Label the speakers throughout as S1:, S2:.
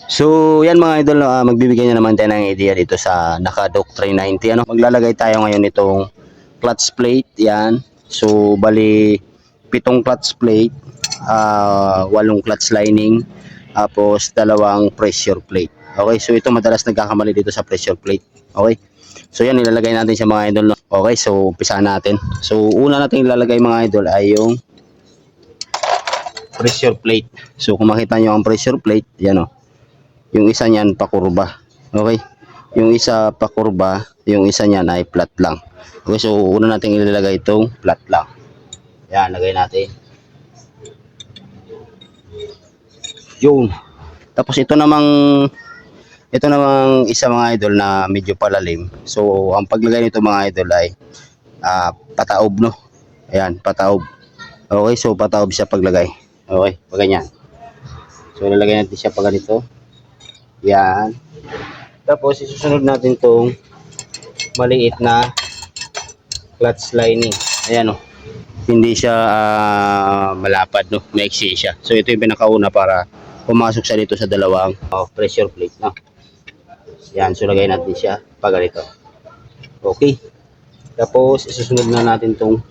S1: So, yan mga idol, magbibigay na naman tayo ng idea dito sa Nakadoc 390. Ano? Maglalagay tayo ngayon itong clutch plate. Yan. So, bali, 7 clutch plate, 8 clutch lining, tapos 2 pressure plate. Okay, so ito madalas nagkakamali dito sa pressure plate. Okay. So, yan, ilalagay natin sa mga idol. No? Okay, so, umpisa natin. So, una natin ilalagay mga idol ay yung pressure plate. So, kung makita nyo ang pressure plate, yan o. Yung isa niyan pakurba. Okay? Yung isa pakurba, yung isa niyan ay flat lang. Okay, so una natin ilalagay itong flat lang. Yan, lagay natin. Yun. Tapos ito namang isa mga idol na medyo palalim. So ang paglagay nito mga idol ay pataob, no. Ayan, pataob. Okay, so pataob siya paglagay. Okay, pag ganyan. So ilalagay natin siya pag ganito. Yan. Tapos isusunod natin tong maliit na clutch lining. Ayan o. Hindi siya malapad, no. Maiksi siya. So ito yung pinakauna para pumasok siya dito sa dalawang pressure plate, no. Yan. So lagay natin siya pag ganito. Okay. Tapos isusunod na natin tong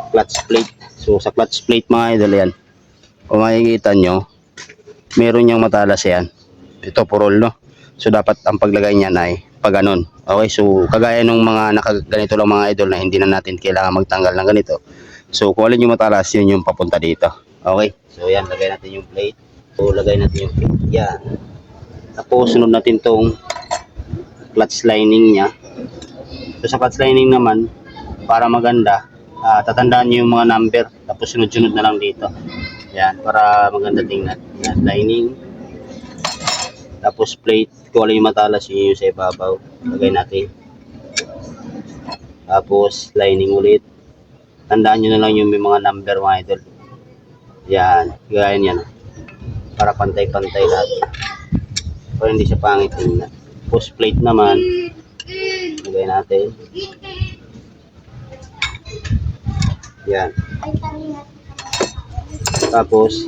S1: clutch plate. So sa clutch plate mga idol yan. Kung makikita nyo, meron niyang matalas yan. Ito purol, no. So dapat ang paglagay niyan ay pag ganun. Okay, so kagaya nung mga nakaganito lang mga idol na hindi na natin kailangan magtanggal ng ganito. So kung alin yung matalas, yun yung papunta dito. Okay, so yan, lagay natin yung plate. So lagay natin yung plate. Yan. Tapos sunod natin tong clutch lining niya. So sa clutch lining naman, para maganda, tatandaan nyo yung mga number. Tapos sunod-sunod na lang dito. Yan, para maganda tingnan. Yan, lining. Tapos plate, kung alin yung matalas, yun yung sa ibabaw. Lagay natin. Tapos lining ulit. Tandaan nyo na lang yung may mga number mga idol. Yan, gaya yan. Para pantay-pantay lahat. Para hindi siya pangit tingnan. Tapos plate naman, lagay natin. Yan. Tapos,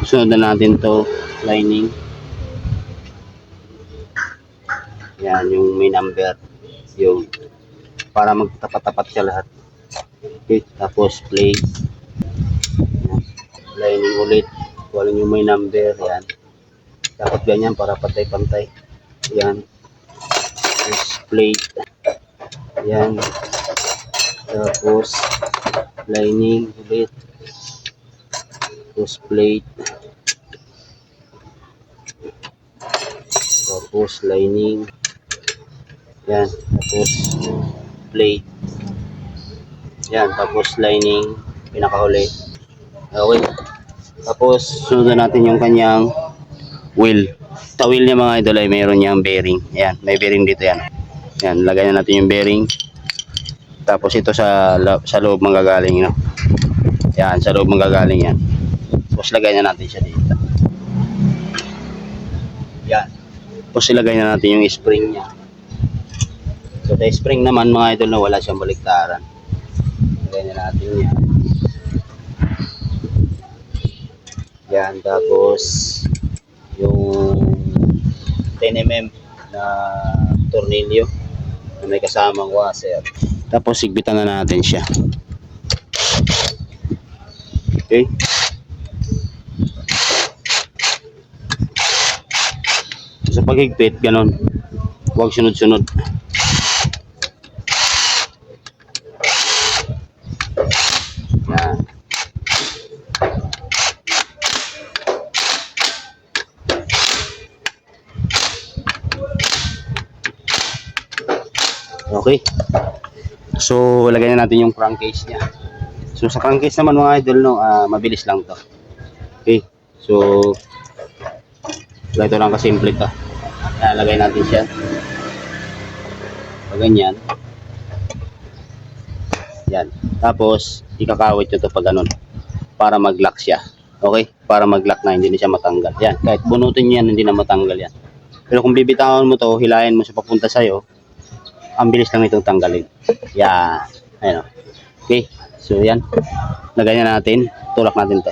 S1: sunod na natin to lining. Yan, yung may number. Yung para magtapat-tapat siya lahat. Okay, tapos plate. Lining ulit. Kung yung may number. Yan. Dapat ganyan para pantay-pantay. Yan. Tapos plate. Yan. Tapos lining ulit. Tapos plate. Tapos lining. Yan, tapos plate. Yan, tapos lining, pinakahuli. Okay. Tapos sunod na natin yung kanyang wheel. Sa wheel niya mga idol ay mayroon niyang bearing. Yan, may bearing dito yan. Yan, lagay na natin yung bearing. Tapos ito sa loob manggagaling, no. Yan, sa loob manggagaling yan. Tapos lagay na natin siya dito. Yan. Tapos ilagay na natin yung spring niya. So sa spring naman mga idol na wala siyang baliktaran. Lagay na natin yan. Yan, tapos yung 10mm na tornilyo na may kasamang washer. Tapos sigbitan na natin siya. Okay. Sa paghigpit, ganun. Huwag sunod-sunod. Yan. Okay. So, lagay na natin yung crankcase niya. So, sa crankcase naman mga idol, no, mabilis lang to. Okay. So, ito lang kasimple to. Lagay natin siya. Pag ganyan. Yan. Tapos, ikakawit nyo to pag ganun. Para mag-lock siya. Okay? Para mag-lock na, hindi na siya matanggal. Yan. Kahit bunutin nyo yan, hindi na matanggal yan. Pero kung bibitawan mo to, hilahin mo siya papunta sa'yo, ang bilis lang itong tanggalin. Yan. Ayan o. Okay. So, yan. Lagay na natin. Tulak natin to.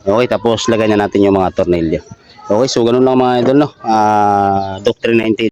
S1: Okay. Tapos, lagay na natin yung mga tornilyo. Okay, so ganun lang mga idol, no? Doctrine 19.